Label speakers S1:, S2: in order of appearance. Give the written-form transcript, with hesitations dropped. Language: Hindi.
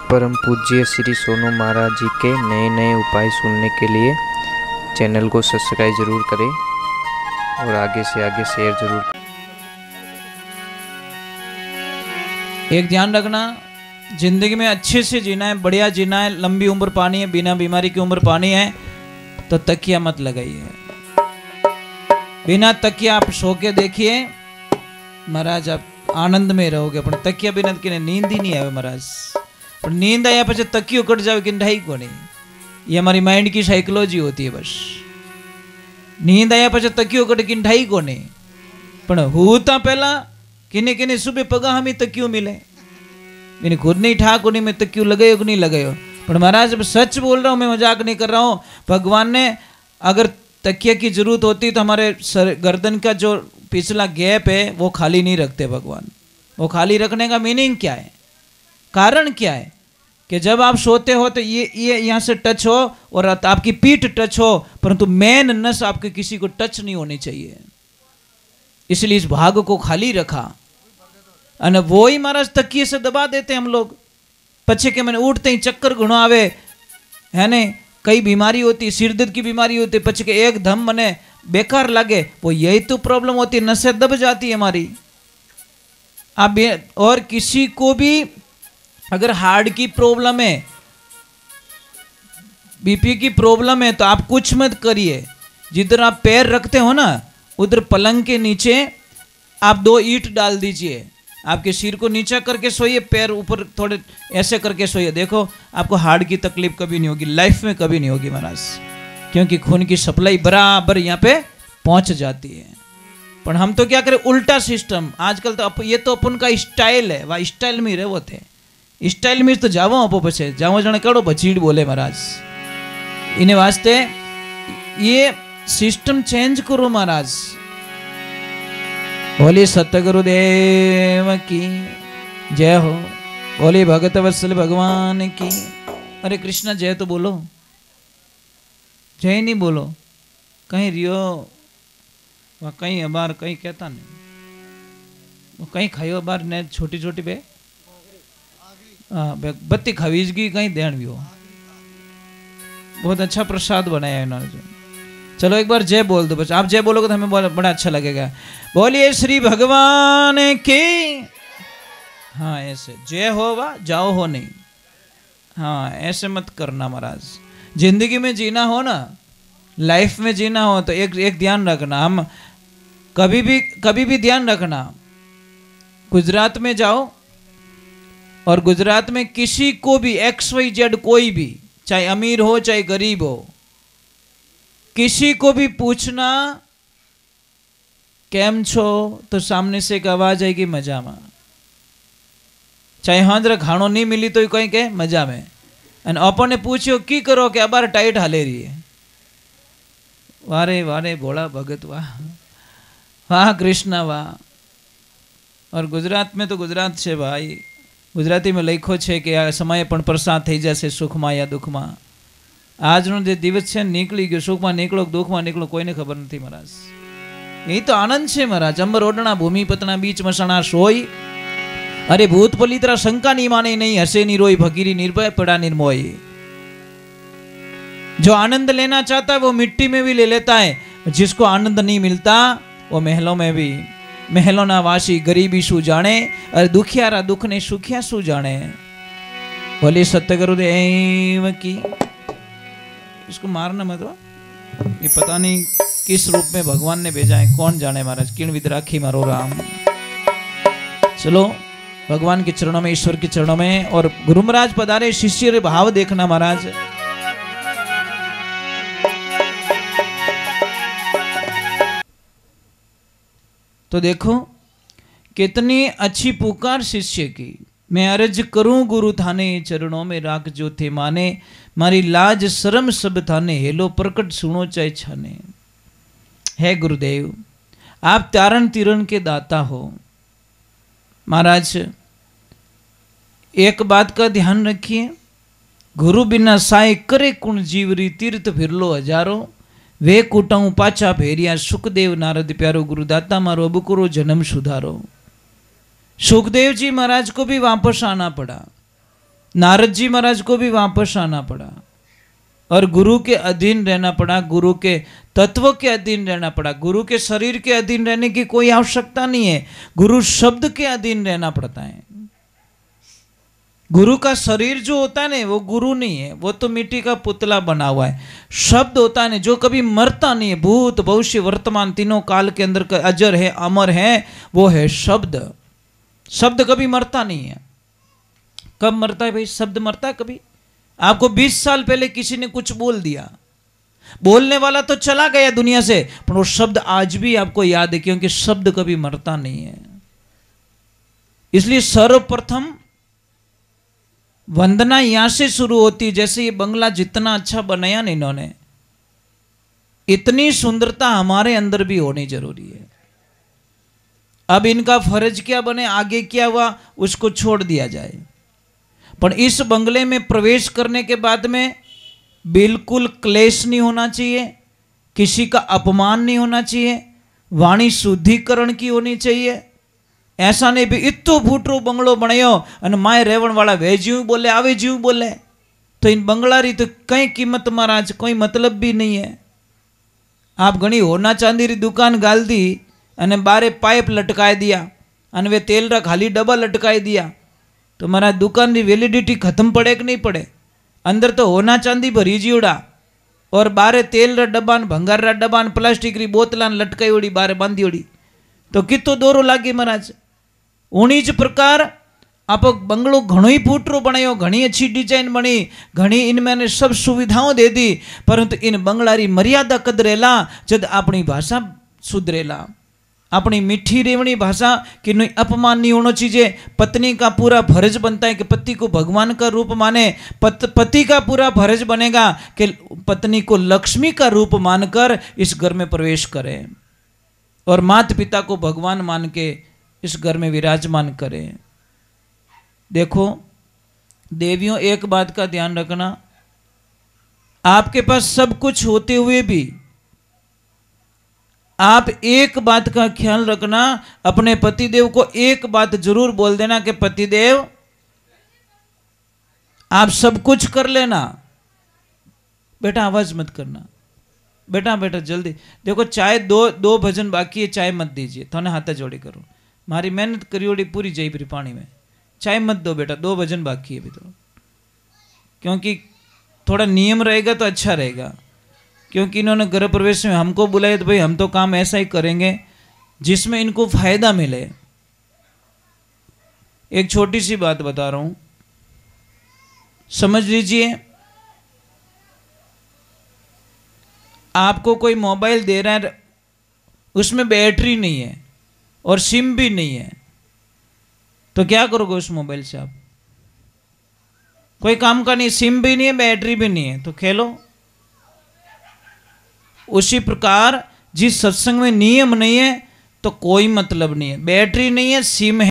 S1: परम पूज्य श्री सोनू महाराज जी के नए नए उपाय सुनने के लिए चैनल को सब्सक्राइब जरूर करें और आगे से आगे शेयर जरूर करें।
S2: एक ध्यान रखना, जिंदगी में अच्छे से जीना है, बढ़िया जीना है, लंबी उम्र पानी है, बिना बीमारी की उम्र पानी है, तो तकिया मत लगाइए। बिना तकिया आप सो के देखिए महाराज, आप आनंद में रहोगे। पण तकिया बिना कि नींद ही नहीं आवे महाराज। पर नींद आया પછી તકિયો કટ જાવે કે ઢાઈ કોને, ये हमारी माइंड की साइकोलॉजी होती है। बस नींद आया પછી તકિયો કટ કે ઢાઈ કોને, પણ હોતા પહેલા किने किने सुबह पगा हमें तकियो मिले, मैंने खुद नहीं ठाकुर नहीं, मैं तकियो लगायो कि नहीं लगायो। पर महाराज सच बोल रहा हूँ, मैं मजाक नहीं कर रहा हूँ। भगवान ने अगर तकिया की जरूरत होती तो हमारे गर्दन का जो पिछला गैप है वो खाली नहीं रखते भगवान। वो खाली रखने का मीनिंग क्या है, कारण क्या है कि जब आप सोते हो तो ये यहाँ से टच हो और आपकी पीठ टच हो, परंतु मेन नस आपके किसी को टच नहीं होनी चाहिए, इसलिए इस भाग को खाली रखा। अने वो ही महाराज तकिए से दबा देते हम लोग। पछे के मैंने उठते ही चक्कर घणो आवे है ने, कई बीमारी होती, सिर दर्द की बीमारी होती, पछे के एक धम मने बेकार लगे, वो यही तो प्रॉब्लम होती है, नसें दब जाती है हमारी। आप और किसी को भी अगर हार्ट की प्रॉब्लम है, बीपी की प्रॉब्लम है, तो आप कुछ मत करिए। जिधर आप पैर रखते हो ना, उधर पलंग के नीचे आप 2 ईंट डाल दीजिए, आपके सिर को नीचा करके सोइए, पैर ऊपर थोड़े ऐसे करके सोइए। देखो आपको हार्ट की तकलीफ कभी नहीं होगी, लाइफ में कभी नहीं होगी महाराज, क्योंकि खून की सप्लाई बराबर यहाँ पे पहुंच जाती है। पर हम तो क्या करें, उल्टा सिस्टम आजकल तो ये तो अपन का स्टाइल है, वह स्टाइल में रहो थे, स्टाइल में तो जावो अपो पछे जावो जने कड़ो बचीड़ बोले महाराज। इन्हें वास्ते ये सिस्टम चेंज करो महाराज। बोले सतगुरुदेव की जय हो, बोले भगत वत्सल भगवान की। अरे कृष्णा जय तो बोलो, जय नहीं बोलो, कहीं रियो वह कहीं अबार कहीं कहता नहीं, वो कहीं खायो अबार ने छोटी छोटी बे बत्ती खवीजगी कहीं देन भी हो। बहुत अच्छा प्रसाद बनाया इन्होंने। चलो एक बार जय बोल दो, बस आप जय बोलोगे तो हमें बड़ा अच्छा लगेगा। बोलिए श्री भगवान की। हाँ ऐसे जय हो वा जाओ हो नहीं, हाँ ऐसे मत करना महाराज। जिंदगी में जीना हो ना, लाइफ में जीना हो तो एक ध्यान रखना, हम कभी भी ध्यान रखना, गुजरात में जाओ और गुजरात में किसी को भी XYZ कोई भी, चाहे अमीर हो चाहे गरीब हो, किसी को भी पूछना केम छो तो सामने से एक आवाज आएगी मजा में। चाहे हाँ जरा खानो नहीं मिली तो कहीं के मजा में, અને अपने पूछो की करो के अबार टाइट हाले रही है। वारे वारे भोला भगत वाह, वाह कृष्णा वाह। और गुजरात में तो गुजरात से भाई, गुजराती में लखो है कि आ समय पण प्रसाद थी जैसे सुख में या दुख में। આજનો જે દિવસ છે નીકળી ગયો, સુખમાં નીકળો દુઃખમાં નીકળો કોઈને ખબર નથી महाराज। यही तो आनंद છે महाराज। अंबर ओडना भूमि पतना बीच मसणा सोई, अरे भूत पलित्रा शंका नहीं माने नहीं, हसे नहीं रोई, फकीरी निर्भय पड़ा निर्मोही। जो आनंद लेना चाहता है वो मिट्टी में भी ले लेता है, जिसको आनंद नहीं मिलता वो महलों में भी। महलों ना वासी गरीबी शू जाने, और दुखियारा दुख ने सुखिया शू जाने। बोले सतगुरुदेव की। इसको मारना मत, ये पता नहीं किस रूप में भगवान ने भेजा है, कौन जाने महाराज। किण विद्राखी मारो राम। चलो भगवान के चरणों में, ईश्वर के चरणों में, और गुरु महाराज पधारे, शिष्य भाव देखना महाराज। तो देखो कितनी अच्छी पुकार शिष्य की। मैं अर्ज करूं गुरु थाने, चरणों में राख जो थे माने, मारी लाज शर्म सब थाने, हेलो प्रकट सुनो चाहे छाने। है गुरुदेव आप तारण तीरण के दाता हो महाराज। एक बात का ध्यान रखिए, गुरु बिना साय करे कुण जीवरी, तीर्थ फिरलो हजारों, वे कुटाऊं पाचा भेरिया, सुखदेव नारद प्यारो, गुरुदाता मारो अब करो जन्म सुधारो। सुखदेव जी महाराज को भी वापस आना पड़ा, नारद जी महाराज को भी वापस आना पड़ा और गुरु के अधीन रहना पड़ा, गुरु के तत्व के अधीन रहना पड़ा। गुरु के शरीर के अधीन रहने की कोई आवश्यकता नहीं है, गुरु शब्द के अधीन रहना पड़ता है। गुरु का शरीर जो होता है ना वो गुरु नहीं है, वो तो मिट्टी का पुतला बना हुआ है। शब्द होता है ना जो कभी मरता नहीं है, भूत भविष्य वर्तमान तीनों काल के अंदर का अजर है, अमर है, वो है शब्द। शब्द कभी मरता नहीं है। कब मरता है भाई? शब्द मरता है कभी? आपको 20 साल पहले किसी ने कुछ बोल दिया, बोलने वाला तो चला गया दुनिया से, पर वो शब्द आज भी आपको याद है, क्योंकि शब्द कभी मरता नहीं है। इसलिए सर्वप्रथम वंदना यहां से शुरू होती। जैसे ये बंगला जितना अच्छा बनाया ना इन्होंने, इतनी सुंदरता हमारे अंदर भी होनी जरूरी है। अब इनका फर्ज क्या बने, आगे क्या हुआ उसको छोड़ दिया जाए, पर इस बंगले में प्रवेश करने के बाद में बिल्कुल क्लेश नहीं होना चाहिए, किसी का अपमान नहीं होना चाहिए, वाणी शुद्धिकरण की होनी चाहिए। ऐसा नहीं भी इतो फूटरो बंगलो बनायो और माए रेवण वाला वे जीव बोले आवे जीव बोले, तो इन बंगला री तो कई कीमत महाराज कोई मतलब भी नहीं है। आप घनी होना चांदी री दुकान गाल दी अने बारे पाइप लटकाई दिया अने वे तेल रा खाली डब्बा लटकाई दिया, तो मारा दुकान की वैलिडिटी खत्म पड़े कि नहीं पड़े? अंदर तो होना चांदी भरी जीवड़ा और बारे तेल रा डब्बा भंगार रा डब्बा प्लास्टिक री बोतलान लटकाई ओड़ी बारे बांधी ओड़ी, तो कितो दोरो लागे महाराज। उन्हीं ज प्रकार आप बंगलो घणो ही फूटरो बनायो, घनी अच्छी डिजाइन बनी, घनी इनमें सब सुविधाओं दे दी, परंतु इन बंगलारी मर्यादा कदरेला जद अपनी भाषा सुधरेला, अपनी मीठी रेवणी भाषा कि नहीं अपमान नहीं होना चाहिए। पत्नी का पूरा फर्ज बनता है कि पति को भगवान का रूप माने, पति का पूरा फर्ज बनेगा कि पत्नी को लक्ष्मी का रूप मानकर इस घर में प्रवेश करें और माता पिता को भगवान मान के इस घर में विराजमान करें। देखो देवियों, एक बात का ध्यान रखना, आपके पास सब कुछ होते हुए भी आप एक बात का ख्याल रखना, अपने पतिदेव को एक बात जरूर बोल देना कि पतिदेव आप सब कुछ कर लेना, बेटा आवाज मत करना, बेटा बेटा जल्दी देखो चाय दो भजन बाकी है, चाय मत दीजिए, थोने हाथ जोड़ी करो, मारी मेहनत करी पूरी जई फिर पानी में, चाय मत दो बेटा, 2 भजन बाकी है अभी तो, क्योंकि थोड़ा नियम रहेगा तो अच्छा रहेगा। क्योंकि इन्होंने गृह प्रवेश में हमको बुलाया तो भाई हम तो काम ऐसा ही करेंगे जिसमें इनको फायदा मिले। एक छोटी सी बात बता रहा हूं, समझ लीजिए। आपको कोई मोबाइल दे रहा है, उसमें बैटरी नहीं है और सिम भी नहीं है, तो क्या करोगे उस मोबाइल से? आप कोई काम का नहीं, सिम भी नहीं है, बैटरी भी नहीं है, तो खेलो। उसी प्रकार जिस सत्संग में नियम नहीं है तो कोई मतलब नहीं है, बैटरी नहीं है, सिम है।